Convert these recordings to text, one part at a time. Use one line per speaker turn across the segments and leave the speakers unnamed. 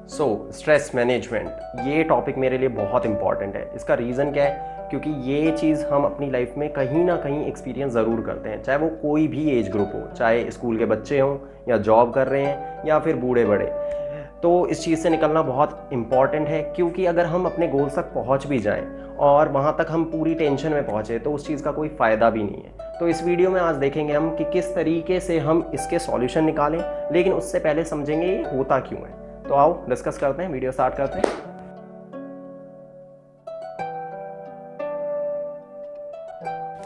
Stress management ये topic मेरे लिए बहुत इंपॉर्टेंट है। इसका रीज़न क्या है? क्योंकि ये चीज़ हम अपनी लाइफ में कहीं ना कहीं एक्सपीरियंस ज़रूर करते हैं, चाहे वो कोई भी एज ग्रुप हो, चाहे स्कूल के बच्चे हों या जॉब कर रहे हैं या फिर बूढ़े बड़े। तो इस चीज़ से निकलना बहुत इंपॉर्टेंट है, क्योंकि अगर हम अपने गोल तक पहुंच भी जाएं और वहां तक हम पूरी टेंशन में पहुंचे तो उस चीज़ का कोई फ़ायदा भी नहीं है। तो इस वीडियो में आज देखेंगे हम कि किस तरीके से हम इसके सॉल्यूशन निकालें, लेकिन उससे पहले समझेंगे ये होता क्यों है। तो आओ डिस्कस करते हैं, वीडियो स्टार्ट करते हैं।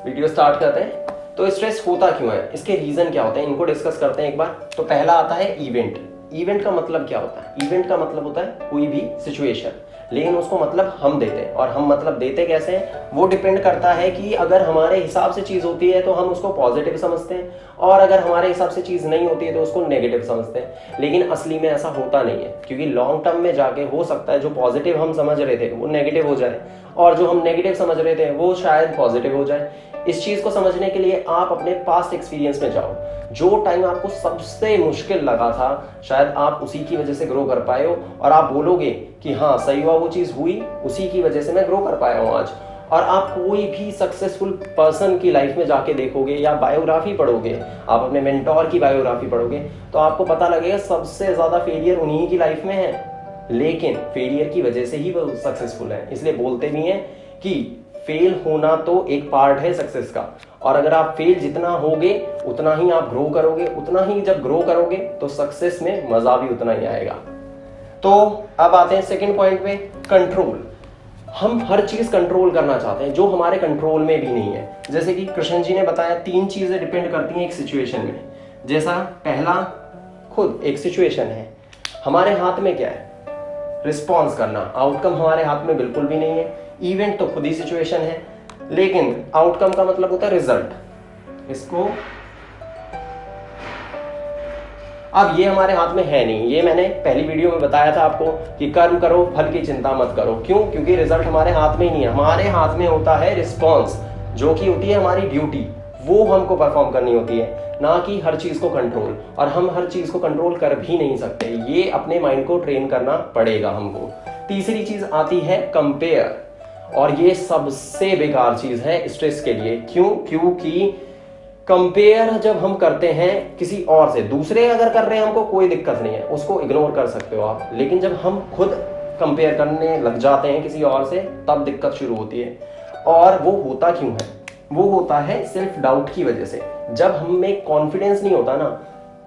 वीडियो स्टार्ट करते हैं। तो स्ट्रेस होता क्यों है, इसके रीजन क्या होते हैं, इनको डिस्कस करते हैं एक बार। तो पहला आता है इवेंट। इवेंट का मतलब क्या होता है? इवेंट का मतलब होता है कोई भी सिचुएशन, लेकिन उसको मतलब हम देते हैं। और हम मतलब देते कैसे हैं, वो डिपेंड करता है कि अगर हमारे हिसाब से चीज़ होती है तो हम उसको पॉजिटिव समझते हैं, और अगर हमारे हिसाब से चीज़ नहीं होती है तो उसको नेगेटिव समझते हैं। लेकिन असली में ऐसा होता नहीं है, क्योंकि लॉन्ग टर्म में जाके हो सकता है जो पॉजिटिव हम समझ रहे थे वो नेगेटिव हो जाए, और जो हम नेगेटिव समझ रहे थे वो शायद पॉजिटिव हो जाए। इस चीज को समझने के लिए आप अपने पास्ट एक्सपीरियंस में जाओ। जो टाइम आपको सबसे मुश्किल लगा था, शायद आप उसी की वजह से ग्रो कर पाए हो, और आप बोलोगे कि हाँ सही हुआ, वो चीज हुई, उसी की वजह से मैं ग्रो कर पाया हूं आज। और आप कोई भी सक्सेसफुल पर्सन की लाइफ में जाके देखोगे या बायोग्राफी पढ़ोगे, आप अपने मेंटोर की बायोग्राफी पढ़ोगे, तो आपको पता लगेगा सबसे ज्यादा फेलियर उन्हीं की लाइफ में है, लेकिन फेलियर की वजह से ही वो सक्सेसफुल है। इसलिए बोलते भी हैं कि फेल होना तो एक पार्ट है सक्सेस का, और अगर आप फेल जितना होगे उतना ही आप ग्रो करोगे, उतना ही जब ग्रो करोगे तो सक्सेस में मजा भी उतना ही आएगा। तो अब आते हैं सेकंड पॉइंट पे, कंट्रोल। हम हर चीज कंट्रोल करना चाहते हैं जो हमारे कंट्रोल में भी नहीं है। जैसे कि कृष्ण जी ने बताया, 3 चीजें डिपेंड करती हैं एक सिचुएशन में। जैसा पहला, खुद एक सिचुएशन है, हमारे हाथ में क्या है, रिस्पॉन्स करना। आउटकम हमारे हाथ में बिल्कुल भी नहीं है। इवेंट तो खुद ही सिचुएशन है, लेकिन आउटकम का मतलब होता है रिजल्ट। इसको अब ये हमारे हाथ में है नहीं। ये मैंने पहली वीडियो में बताया था आपको कि कर्म करो फल की चिंता मत करो। क्यों? क्योंकि रिजल्ट हमारे हाथ में ही नहीं है। हमारे हाथ में होता है रिस्पॉन्स, जो कि होती है हमारी ड्यूटी, वो हमको परफॉर्म करनी होती है, ना कि हर चीज को कंट्रोल। और हम हर चीज को कंट्रोल कर भी नहीं सकते, ये अपने माइंड को ट्रेन करना पड़ेगा हमको। तीसरी चीज आती है कंपेयर, और ये सबसे बेकार चीज है स्ट्रेस के लिए। क्यों? क्योंकि कंपेयर जब हम करते हैं किसी और से, दूसरे अगर कर रहे हैं हमको कोई दिक्कत नहीं है, उसको इग्नोर कर सकते हो आप, लेकिन जब हम खुद कंपेयर करने लग जाते हैं किसी और से, तब दिक्कत शुरू होती है। और वो होता क्यों है? वो होता है सेल्फ डाउट की वजह से। जब हम में कॉन्फिडेंस नहीं होता ना,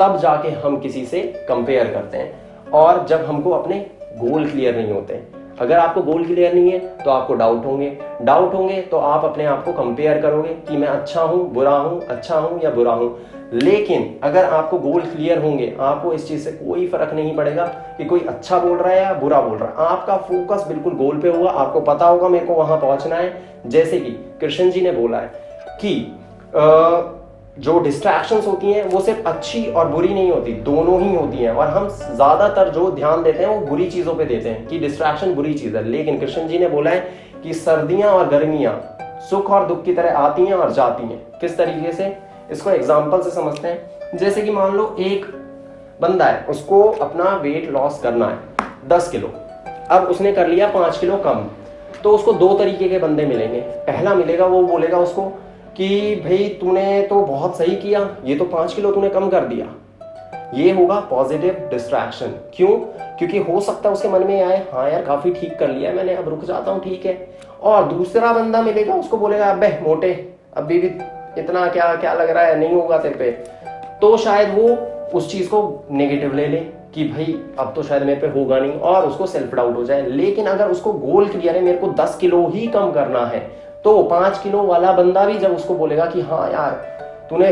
तब जाके हम किसी से कंपेयर करते हैं, और जब हमको अपने गोल क्लियर नहीं होते। अगर आपको गोल क्लियर नहीं है तो आपको डाउट होंगे, डाउट होंगे तो आप अपने आप को कंपेयर करोगे कि मैं अच्छा हूं बुरा हूं, अच्छा हूं या बुरा हूं। लेकिन अगर आपको गोल क्लियर होंगे, आपको इस चीज से कोई फर्क नहीं पड़ेगा कि कोई अच्छा बोल रहा है या बुरा बोल रहा है। आपका फोकस बिल्कुल गोल पे होगा, आपको पता होगा मेरे को वहां पहुंचना है। जैसे कि कृष्ण जी ने बोला है कि जो डिस्ट्रैक्शंस होती हैं वो सिर्फ अच्छी और बुरी नहीं होती, दोनों ही होती हैं। और हम ज्यादातर जो ध्यान देते हैं वो बुरी चीजों पे देते हैं कि डिस्ट्रैक्शन बुरी चीज है। लेकिन कृष्ण जी ने बोला है कि सर्दियां और गर्मियां सुख और दुख की तरह आती हैं और जाती हैं। किस तरीके से, इसको एग्जाम्पल से समझते हैं। जैसे कि मान लो एक बंदा है, उसको अपना वेट लॉस करना है 10 किलो, अब उसने कर लिया 5 किलो कम। तो उसको 2 तरीके के बंदे मिलेंगे। पहला मिलेगा, वो बोलेगा उसको कि भाई तूने तो बहुत सही किया, ये तो 5 किलो तूने कम कर दिया। ये होगा पॉजिटिव डिस्ट्रैक्शन। क्यों? क्योंकि हो सकता है उसके मन में आए, हाँ यार काफी ठीक कर लिया मैंने, अब रुक जाता हूँ, ठीक है। और दूसरा बंदा मिलेगा, उसको बोलेगा अबे मोटे, अभी भी इतना क्या क्या लग रहा है, नहीं होगा तेरे पे। तो शायद वो उस चीज को नेगेटिव ले ले कि भाई अब तो शायद मेरे पे होगा नहीं, और उसको सेल्फ डाउट हो जाए। लेकिन अगर उसको गोल क्लियर है, मेरे को 10 किलो ही कम करना है, तो 5 किलो वाला बंदा भी जब उसको बोलेगा कि हाँ यार तूने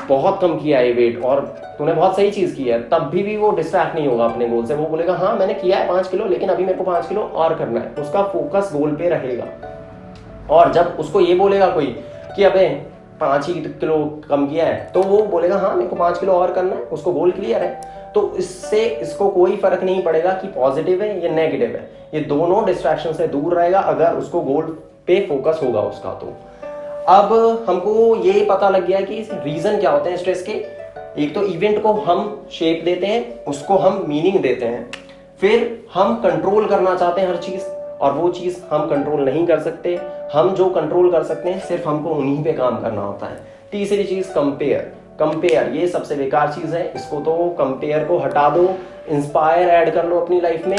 बहुत कम किया है वेट और तूने बहुत सही चीज की है, तब भी वो डिस्ट्रैक्ट नहीं होगा अपने गोल से। वो बोलेगा हाँ मैंने किया है 5 किलो, लेकिन अभी मेरे को 5 किलो और करना है। उसका फोकस गोल पे रहेगा। और जब उसको ये बोलेगा कोई कि अबे 5 ही किलो कम किया है, तो वो बोलेगा हाँ मेरे को 5 किलो और करना है, उसको गोल क्लियर है। तो इससे इसको कोई फर्क नहीं पड़ेगा कि पॉजिटिव है या नेगेटिव है, ये दोनों डिस्ट्रैक्शन से दूर रहेगा अगर उसको गोल पे फोकस होगा उसका। तो अब हमको ये पता लग गया कि रीजन क्या होते हैं स्ट्रेस के। एक तो इवेंट को हम शेप देते हैं, उसको हम मीनिंग देते हैं। फिर हम कंट्रोल करना चाहते हैं हर चीज, और वो चीज हम कंट्रोल नहीं कर सकते। हम जो कंट्रोल कर सकते हैं सिर्फ हमको उन्हीं पे काम करना होता है। तीसरी चीज कंपेयर। कंपेयर ये सबसे बेकार चीज है, इसको तो कंपेयर को हटा दो, इंस्पायर ऐड कर लो अपनी लाइफ में।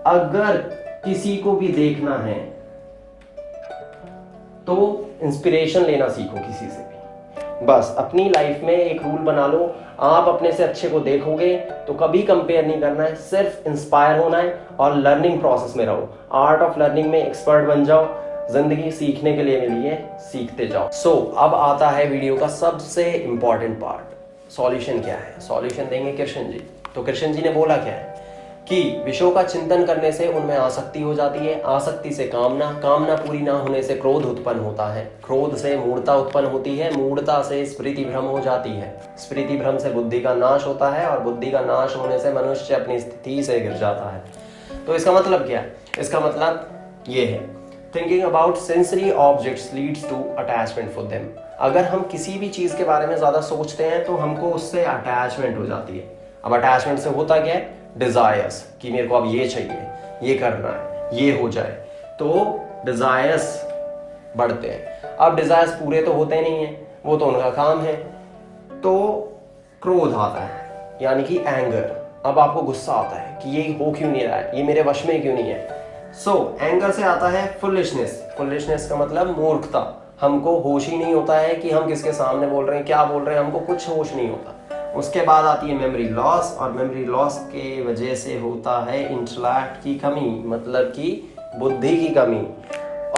अगर किसी को भी देखना है तो इंस्पिरेशन लेना सीखो किसी से भी। बस अपनी लाइफ में एक रूल बना लो, आप अपने से अच्छे को देखोगे तो कभी कंपेयर नहीं करना है, सिर्फ इंस्पायर होना है और लर्निंग प्रोसेस में रहो। आर्ट ऑफ लर्निंग में एक्सपर्ट बन जाओ। जिंदगी सीखने के लिए मिली है, सीखते जाओ। अब आता है वीडियो का सबसे इंपॉर्टेंट पार्ट, सॉल्यूशन क्या है। सॉल्यूशन देंगे कृष्ण जी। तो कृष्ण जी ने बोला क्या है कि विषयों का चिंतन करने से उनमें आसक्ति हो जाती है, आसक्ति से कामना, कामना पूरी ना होने से क्रोध उत्पन्न होता है, क्रोध से मूढ़ता उत्पन्न होती है, मूढ़ता से स्मृति भ्रम हो जाती है, स्मृति भ्रम से बुद्धि का नाश होता है, और बुद्धि का नाश होने से मनुष्य अपनी स्थिति से गिर जाता है। तो इसका मतलब क्या है? इसका मतलब ये है, thinking about sensory objects leads to attachment for them. अगर हम किसी भी चीज के बारे में ज्यादा सोचते हैं तो हमको उससे अटैचमेंट हो जाती है। अब अटैचमेंट से होता क्या है? डिजायर्स, कि मेरे को अब ये चाहिए, ये करना है, ये हो जाए, तो डिजायर्स बढ़ते हैं। अब डिजायर्स पूरे तो होते नहीं है, वो तो उनका काम है, तो क्रोध आता है, यानी कि एंगर। अब आपको गुस्सा आता है कि ये हो क्यों नहीं रहा है, ये मेरे वश में क्यों नहीं है। एंगर से आता है फुलिशनेस। फुलिशनेस का मतलब मूर्खता। हमको होश ही नहीं होता है कि हम किसके सामने बोल रहे हैं, क्या बोल रहे हैं, हमको कुछ होश नहीं होता। उसके बाद आती है मेमोरी लॉस, और मेमोरी लॉस के वजह से होता है इंटेलेक्ट की कमी, मतलब कि बुद्धि की कमी।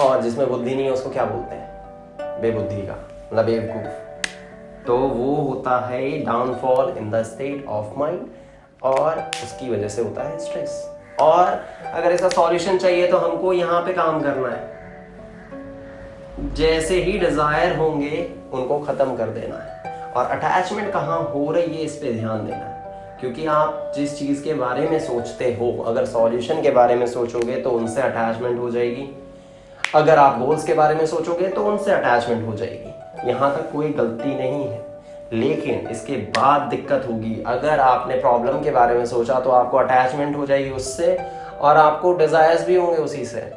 और जिसमें बुद्धि नहीं है उसको क्या बोलते हैं? बेबुद्धि का, मतलब बेवकूफ। तो वो होता है downfall in the state of mind, और उसकी वजह से होता है स्ट्रेस। और अगर इसका सॉल्यूशन चाहिए तो हमको यहाँ पे काम करना है। जैसे ही डिजायर होंगे उनको खत्म कर देना है, और अटैचमेंट कहाँ हो रही है इस पे ध्यान देना है। क्योंकि आप जिस चीज के बारे में सोचते हो, अगर सॉल्यूशन के बारे में सोचोगे तो उनसे अटैचमेंट हो जाएगी, अगर आप गोल्स के बारे में सोचोगे तो उनसे अटैचमेंट हो जाएगी। यहाँ तक कोई गलती नहीं है, लेकिन इसके बाद दिक्कत होगी। अगर आपने प्रॉब्लम के बारे में सोचा तो आपको अटैचमेंट हो जाएगी उससे, और आपको डिजायर्स भी होंगे उसी से,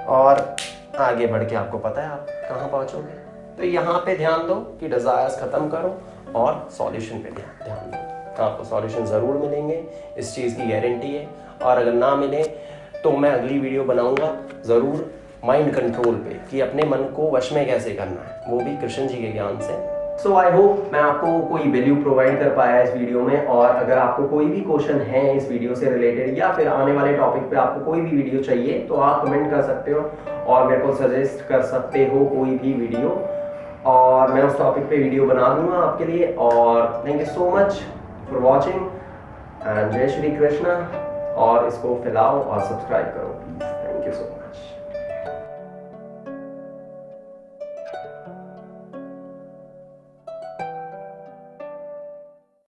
और आगे बढ़ के आपको पता है आप कहाँ पहुंचोगे। तो यहाँ पे ध्यान दो कि डिजायर्स खत्म करो और सॉल्यूशन पे ध्यान दो। आपको सॉल्यूशन जरूर मिलेंगे, इस चीज की गारंटी है। और अगर ना मिले तो मैं अगली वीडियो बनाऊंगा जरूर माइंड कंट्रोल पे, कि अपने मन को वश में कैसे करना है, वो भी कृष्ण जी के ज्ञान से। आई होप मैं आपको कोई वैल्यू प्रोवाइड कर पाया इस वीडियो में। और अगर आपको कोई भी क्वेश्चन है इस वीडियो से रिलेटेड, या फिर आने वाले टॉपिक पे आपको कोई भी वीडियो चाहिए, तो आप कमेंट कर सकते हो और मेरे को सजेस्ट कर सकते हो कोई भी वीडियो, और मैं उस टॉपिक पे वीडियो बना दूंगा आपके लिए। और thank you so much for watching, and जय श्री कृष्णा। और इसको फैलाओ और सब्सक्राइब करो please. Thank you so much.